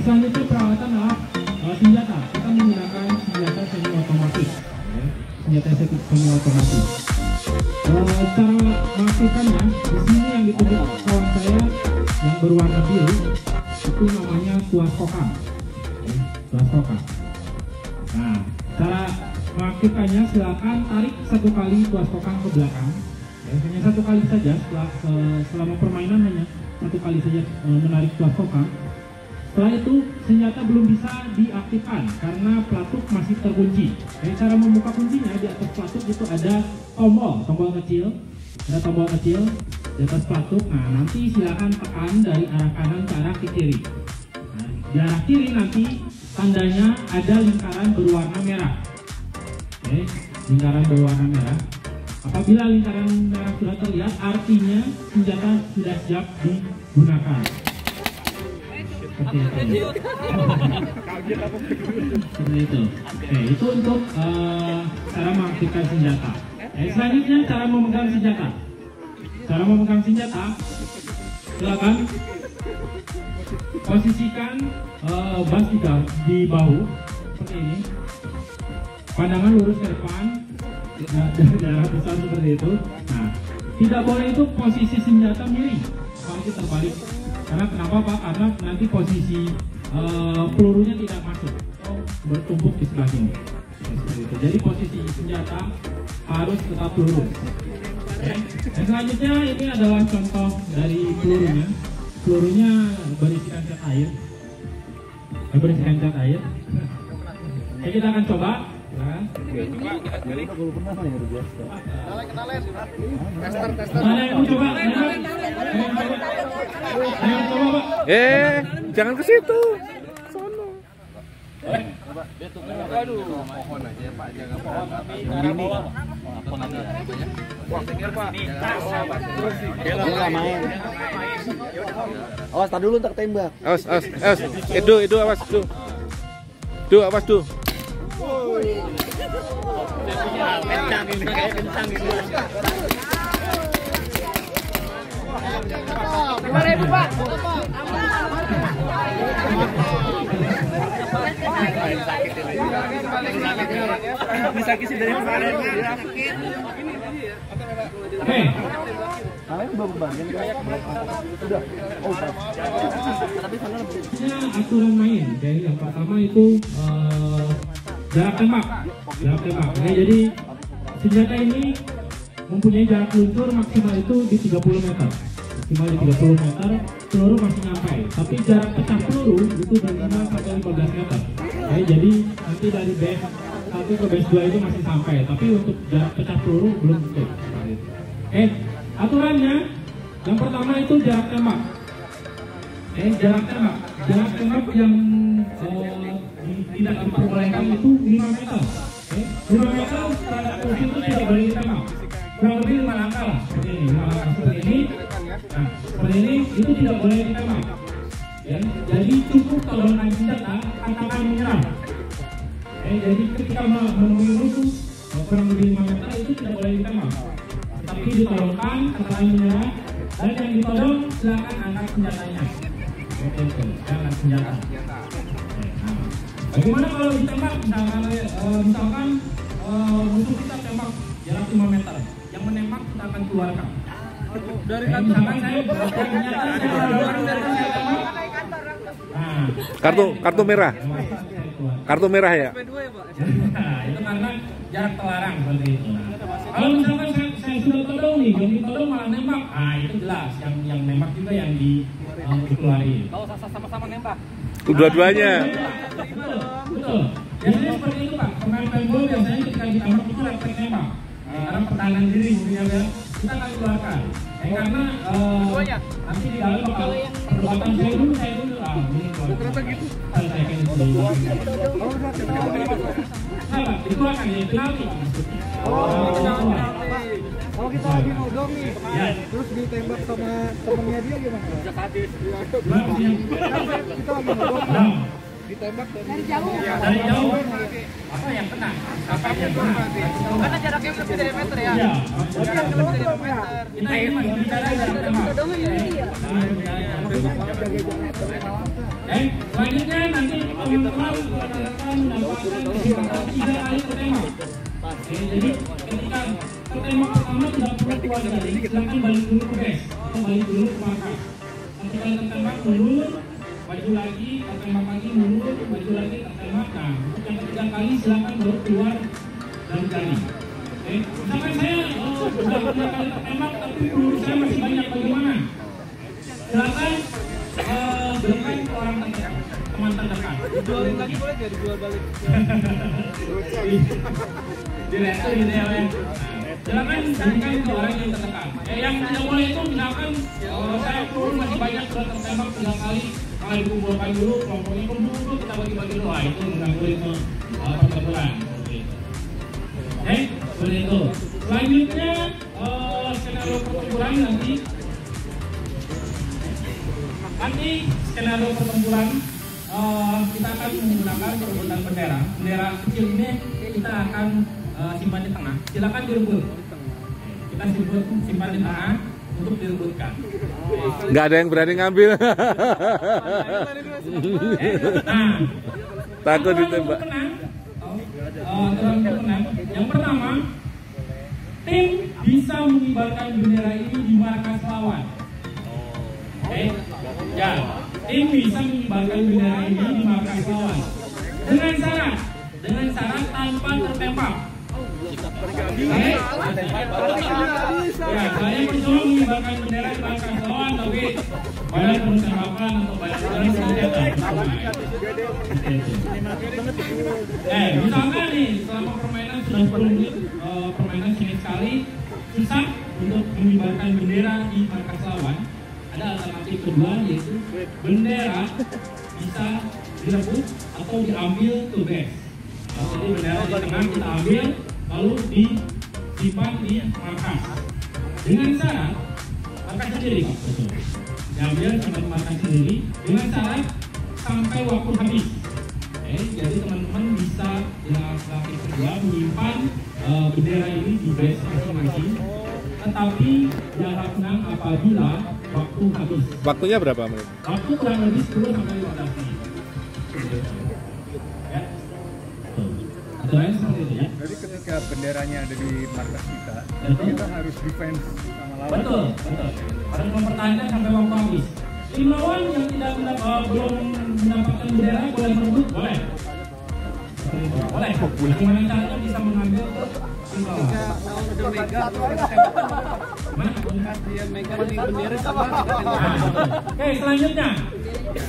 selanjutnya peralatan adalah senjata. Kita menggunakan senjata semi otomatis. Senjata semi otomatis. Cara melakukannya di sini yang ditunjuk kawan saya yang berwarna biru itu namanya tuas kokang. Tuas kokang. Nah, cara melakukannya silakan tarik satu kali tuas kokang ke belakang. Hanya satu kali saja selama permainan, hanya satu kali saja menarik tuas kokang. Setelah itu senjata belum bisa diaktifkan karena pelatuk masih terkunci. Jadi cara membuka kuncinya di atas pelatuk itu ada tombol kecil, ada tombol kecil di atas pelatuk. Nah, nanti silakan tekan dari arah kanan ke arah kiri. Nah, di arah kiri nanti tandanya ada lingkaran berwarna merah. Oke, lingkaran berwarna merah. Apabila lingkaran merah sudah terlihat, artinya senjata sudah siap digunakan. Seperti itu. Oke, itu untuk cara mengaktifkan senjata. Selanjutnya cara memegang senjata. Cara memegang senjata, silakan posisikan bas di bahu seperti ini. Pandangan lurus ke depan, dari jarak besar seperti itu. Nah, tidak boleh itu posisi senjata miring, apalagi terbalik. Karena kenapa Pak? Karena nanti posisi pelurunya tidak masuk, bertumpuk di sebelah sini. Seperti itu. Jadi posisi senjata harus tetap lurus. Okay. Dan selanjutnya ini adalah contoh dari pelurunya. Pelurunya berisikan cat air. Berisikan cat air. Oke, kita akan coba. Jangan ke situ. Sono. Aduh, pohon aja Pak, jaga pohon. Ini pohon aja. Wah, pikir Pak. Main. Awas, tar dulu untuk tembak. Awas. Itu awas tuh. Awas tuh. Kencang ini, kayak kencang ini. 5.000 Pak. Sakit dari kemarin. Oke. Kalian baru bagian udah. Oh, tapi sana aturan main. Jadi yang pertama itu jarak tembak. Oke, jadi senjata ini mempunyai jarak luncur maksimal itu di 30 meter. Maksimal di 30 meter, peluru masih nyampe. Tapi jarak pecah peluru itu dari 5 sampai 15 meter. Oke, jadi nanti dari base 1 ke base 2 itu masih sampai. Tapi untuk jarak pecah peluru belum tentu. Oke, aturannya yang pertama itu jarak tembak. Jarak tembak yang tidak diperbolehkan itu 5 meter. 5 meter terhadap musuh itu tidak boleh ditembak. Kurang lebih 5 langkah lah. Seperti ini. Nah, seperti ini itu tidak boleh ditembak. Jadi cukup tolongan senjata katakan menyerah. Jadi ketika menemui musuh kurang lebih 5 meter itu tidak boleh ditembak. Tapi ditolongkan setelah menyerah, dan yang ditolong silakan angkat senjatanya. Angkat senjata. Bagaimana kalau ditembak, misalkan musuh kita tembak jarak 5 meter, yang menembak kita akan keluarkan. Dari kantor saya Kartu merah. Kartu merah ya. Itu karena jarak terlarang seperti itu. Kalau misalkan saya sudah todong nih, yang ditodong malah nembak, itu jelas yang nembak juga yang dikeluarin. Kalau sama-sama nembak. Dua-duanya. Betul. Biasanya seperti itu Pak. Pemain paintball biasanya ketika ditembak itu refleks nembak. Karena pertahanan diri ya, kita akan keluarkan. Karena nanti di dalam bakal perdebatan saya dulu ini ternyata gitu. Saya kayak gitu. Dikeluarkan ya penalti. kalau kita lagi nodong nih, terus ditembak sama temennya dia gimana? Sejak habis. Kita lagi nodong. Ditembak Dari jauh. Dari jauh. Apa yang kena? Apa yang kena? Karena jaraknya lebih dari meter ya. Iya. Jarak lebih dari meter. Kita ini bicara jarak tembak. Selanjutnya nanti teman-teman akan mendapatkan kesempatan 3 kali tertembak. Jadi ketika tertembak pertama tidak perlu keluar dari, silakan balik dulu ke base atau balik dulu ke markas. Nanti kali tertembak mundur, maju lagi, tertembak lagi mundur, maju lagi tertembak. Nah, untuk yang ketiga kali silakan baru keluar dari jari. Misalkan saya sudah 3 kali tertembak tapi peluru saya masih banyak, bagaimana? Silakan berikan ke orang terdekat, teman terdekat. Jualin lagi boleh nggak dijual balik? Direktur gitu ya, Pak. Silakan berikan ke orang yang terdekat. Yang tidak boleh itu misalkan saya peluru masih banyak, sudah tertembak 3 kali, kalau dikumpulkan dulu, kelompoknya kumpul dulu, kita bagi-bagi dulu. Itu mengganggu itu pertempuran. Oke, seperti itu. Selanjutnya skenario pertempuran nanti skenario pertempuran kita akan menggunakan perebutan bendera. Bendera kecil ini kita akan simpan di tengah. Silakan direbut. Kita simpan di tengah untuk direbutkan. Nggak ada yang berani ngambil. Takut ditembak. Yang pertama, tim bisa mengibarkan bendera ini di markas lawan. Ya, tim bisa mengibarkan bendera ini di markas lawan dengan syarat tanpa tertembak. Ya, saya mencoba mengibarkan bendera di markas lawan, tapi banyak tertembakan atau banyak misalkan nih, selama permainan sudah 10 menit, permainan singkat sekali, susah untuk mengibarkan bendera di markas lawan. Ada alternatif kedua, yaitu bendera bisa direbut atau diambil ke base. Jadi bendera di tengah kita ambil, lalu disimpan di markas. Dengan syarat markas sendiri, Pak. Betul. Diambil simpan markas sendiri dengan syarat sampai waktu habis. Jadi teman-teman bisa alternatif kedua menyimpan bendera ini di base masing-masing, tetapi jarak menang apabila waktu habis. Waktunya berapa menit? Waktu kurang lebih 10 sampai 15 menit. Ya. Aturannya seperti itu ya. Jadi ketika benderanya ada di markas kita, kita harus defense sama lawan. Betul. Harus mempertahankan sampai waktu habis. Tim lawan yang tidak belum mendapatkan bendera boleh merebut, boleh. Boleh. Bagaimana caranya bisa mengambil tim lawan? Udah mega atau kita tembak? Mana? Dia mega di bendera sama kita tembak. Oke, selanjutnya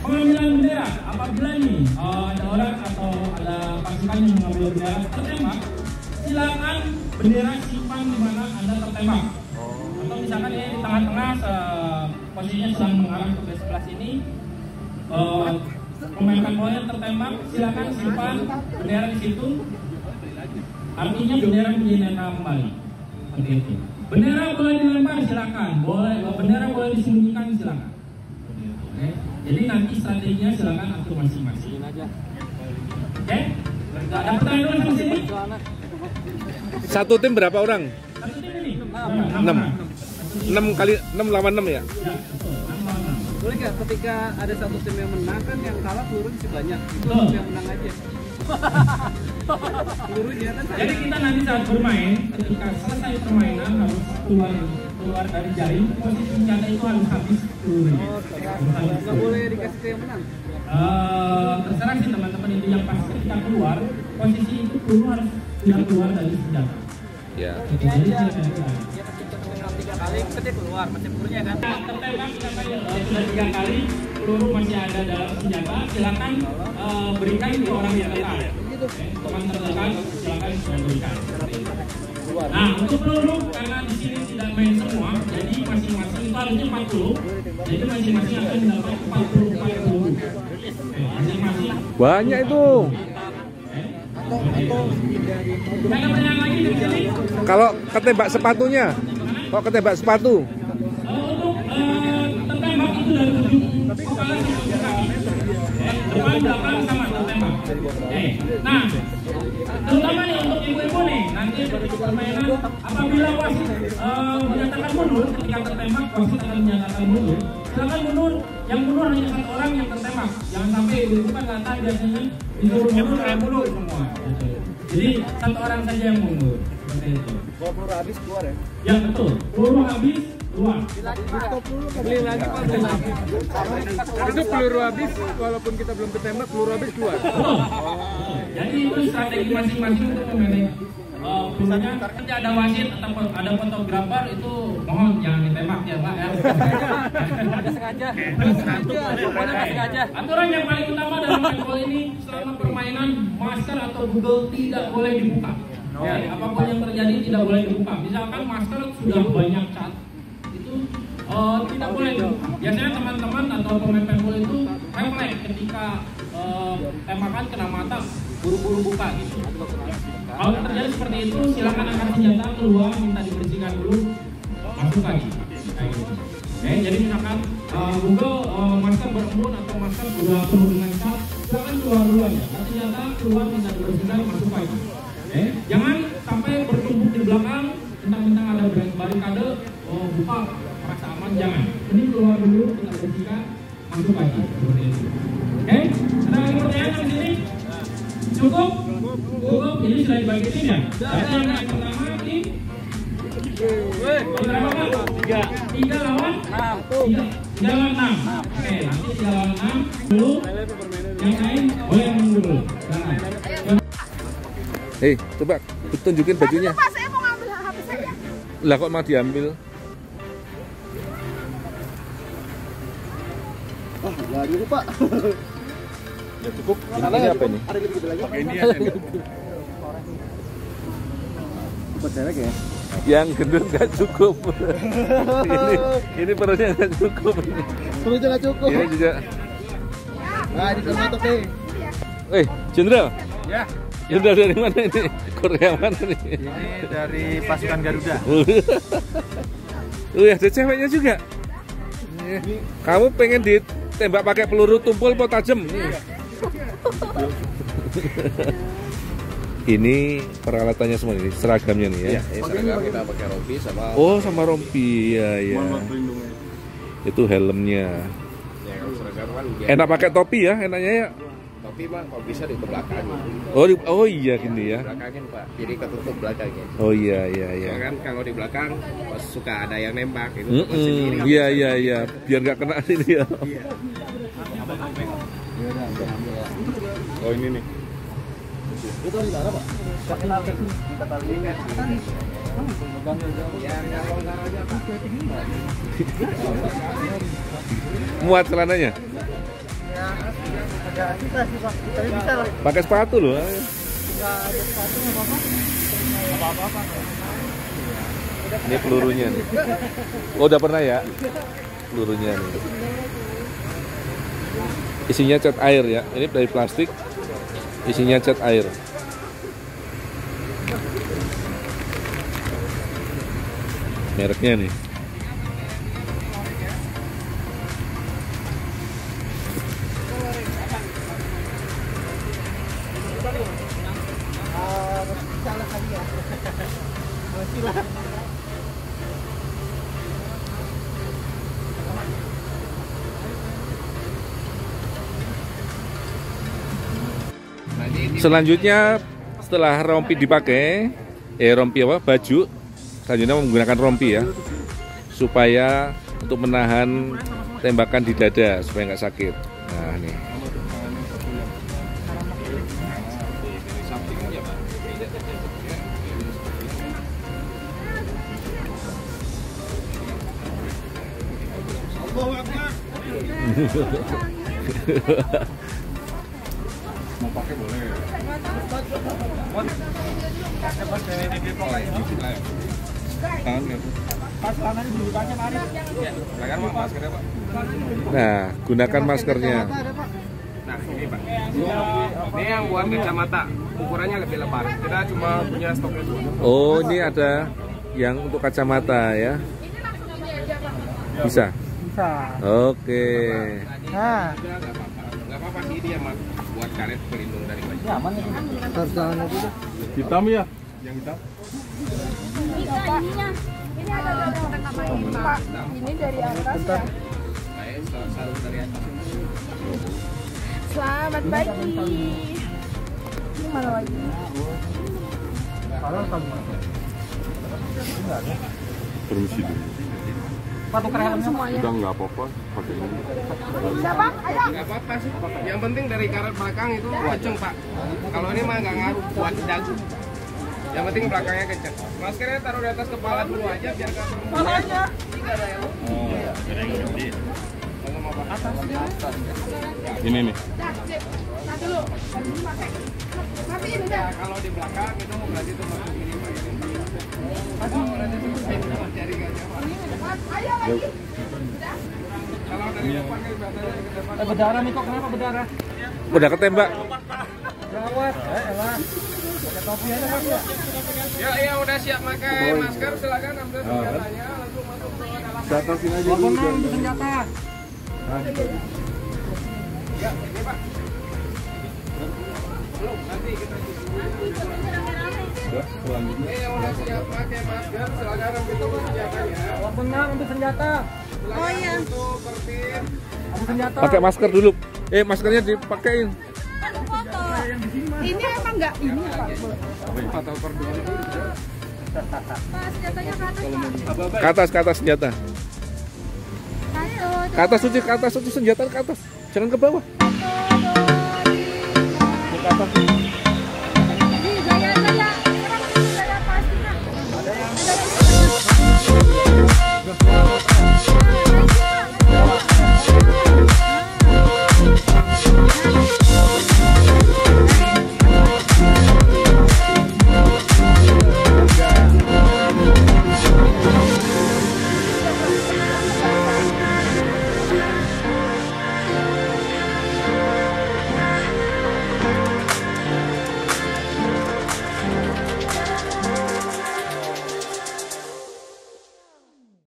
pengambilan bendera. Apabila nih ada orang atau ada pasukan yang mengambil bendera tertembak, silakan bendera simpan di mana Anda tertembak. Atau misalkan ini di tengah-tengah posisinya sedang mengarah ke sebelah sini, pemain bola tertembak, silakan simpan bendera di situ. Artinya bendera menjadi netral kembali. Seperti itu. Bendera boleh dilempar silakan, bendera boleh disembunyikan silakan. Oke. Jadi nanti strateginya silakan atur masing-masing. Oke? Ada pertanyaan di sini? Satu tim berapa orang? Satu tim ini? 6 kali 6 lawan 6 ya? Boleh nggak ketika ada satu tim yang menang kan yang kalah peluru masih banyak, itu Betul. tim yang menang aja. Pelurunya kan Jadi kita nanti saat bermain, ketika selesai permainan harus keluar dari jaring, posisi senjata itu harus habis pelurunya. nggak boleh dikasih ke yang menang. Terserah sih teman-teman, itu yang pasti ketika keluar, posisi itu peluru harus tidak keluar dari senjata. Ya. Jadi saya kira Dia kasih menang 3 kali, kita dia keluar macam pelurunya kan. tertembak sudah 3 kali, peluru masih ada dalam senjata, silakan berikan ke orang yang terdekat. Teman terdekat silakan berikan. Nah, untuk peluru karena di sini tidak main semua, jadi masing-masing itu harusnya 40. Jadi masing-masing akan mendapat 44 peluru. Masing-masing. Banyak itu. Ada pertanyaan lagi di sini? Kalau ketembak sepatunya, kok ketembak sepatu? Untuk tertembak itu dari ujung kepala sampai ujung kaki. depan belakang sama tertembak. Nah, terutama nih untuk ibu-ibu nih, nanti ketika permainan apabila wasit menyatakan mundur ketika tertembak, wasit akan menyatakan mundur. Silakan mundur, yang mundur hanya satu orang yang tertembak. Jangan sampai ibu-ibu kan nggak tahu biasanya disuruh mundur semua. Gitu. Jadi satu orang saja yang mundur. Seperti itu. Kalau peluru habis keluar ya? Ya betul, peluru habis keluar. Beli lagi Pak, beli lagi. Itu peluru habis, walaupun kita belum ketembak, peluru habis keluar. Betul. Jadi itu strategi masing-masing untuk memanage pelurunya. Nanti ada wasit atau ada fotografer itu mohon jangan ditembak ya Pak ya. Sengaja. Aturan yang paling utama dalam handball ini selama permainan masker atau Google tidak boleh dibuka. Ya, apapun yang terjadi tidak boleh dibuka. Misalkan masker sudah banyak cat, itu tidak boleh dibuka. Biasanya teman-teman atau pemain handball itu refleks ketika tembakan kena mata, buru-buru buka gitu. Kalau terjadi seperti itu, silakan angkat senjata keluar, minta dibersihkan dulu, masuk lagi. Kayak gitu. Oke, jadi misalkan Google masker berembun atau masker sudah penuh dengan cat, silakan keluar duluan ya. Senjata keluar, minta dibersihkan, masuk lagi. Jangan sampai bertumpuk di belakang, tentang ada barikade, buka merasa aman, jangan. Ini keluar dulu, kita bersihkan, masuk lagi. Seperti itu. Oke, ada lagi pertanyaan di sini? Cukup? Cukup, ini sudah dibagi tim ya? Jadi yang pertama tim berapa Pak? 3 lawan 6. 3 lawan 6. Oke, nanti 3 lawan 6 dulu. Yang lain boleh mundur. Hei, coba tunjukin bajunya. Pak, saya mau ngambil HP saja. Lah kok mau diambil? Nggak dulu Pak. Ya cukup. Ini apa ini? Ada lebih lagi. Pakai ini aja. Buat cewek ya? Yang gendut nggak cukup. ini perutnya nggak cukup. Perutnya nggak cukup. Ini juga. Nah, ini termasuk nih. Jenderal. Ya. Jenderal dari mana ini? Korea mana nih? Ini dari pasukan Garuda. Ada ceweknya juga. Kamu pengen ditembak pakai peluru tumpul atau tajam? Ini peralatannya semua ini, seragamnya nih ya. Seragam kita pakai rompi sama. Oh, sama rompi ya. Itu helmnya. Ya, kalau seragam kan Enak pakai topi ya, enaknya ya. Tapi Pak, kalau bisa di belakang. Oh iya gini ya. Belakangin Pak, jadi ketutup belakangnya. Oh iya. Ya kan kalau di belakang pas suka ada yang nembak itu sendiri. Iya. Biar nggak kena sini ya. Oh ini nih. Itu di mana Pak? Muat celananya. Ada kita sih Pak. Tapi bisa lah. Pakai sepatu loh. Nggak ada sepatu nggak apa-apa. Apa-apa. Ini pelurunya nih. Oh, udah pernah ya? Pelurunya nih. Isinya cat air ya. Ini dari plastik. Isinya cat air. Mereknya nih. Salah kali ya. Silah. Selanjutnya setelah rompi dipakai, rompi apa? Baju. Selanjutnya menggunakan rompi ya, supaya untuk menahan tembakan di dada supaya nggak sakit. Nah nih. Mau pakai boleh. Nah, gunakan maskernya. Nah, ini Pak. Ini yang buat kacamata. Ukurannya lebih lebar. Kita cuma punya stok itu. Oh, ini ada yang untuk kacamata ya. Bisa. Bisa. Oke. Nah, apa-apa sih dia mah buat karet pelindung dari banjir. Aman ya. Hitam ya? Yang hitam? Ini ada Pak. Ini dari atas ya. Kayak selalu dari atas. Selamat pagi. Ini mana lagi? Permisi dulu. Pak tukar helmnya. Semuanya. Udah nggak apa-apa, pakai ini. Siapa? Ayo. Nggak apa-apa sih. Yang penting dari karet belakang itu kenceng Pak. Kalau ini mah nggak ngaruh buat dagu. Yang penting belakangnya kenceng. Maskernya taruh di atas kepala dulu aja biar nggak terlalu. Malahnya. Ini nih. Nah dulu. Matiin udah. Kalau di belakang itu berarti itu masuk ini Pak. Berarti itu mencari gajah Pak. Ayo lagi. Kalau dari depan kan biasanya ke depan. Berdarah nih kok, kenapa berdarah? Udah ketembak. Gawat. Elah. Pakai topi aja Mas ya. Ya, yang udah siap pakai masker silakan ambil senjatanya langsung masuk ke dalam. Saya atasin aja Telepon dulu. untuk senjata. Ya, ini Pak. Belum, nanti kita Udah, selanjutnya. yang udah siap pakai masker silakan ambil senjatanya. Telepon untuk senjata. Oh iya. Untuk tertib. Ambil senjata. Pakai masker dulu. Maskernya dipakein. Ini emang enggak ini Pak. Senjatanya ke Ke atas senjata. Ke atas Uci, senjata ke atas. Jangan ke bawah. Ke atas. Gaya pasti.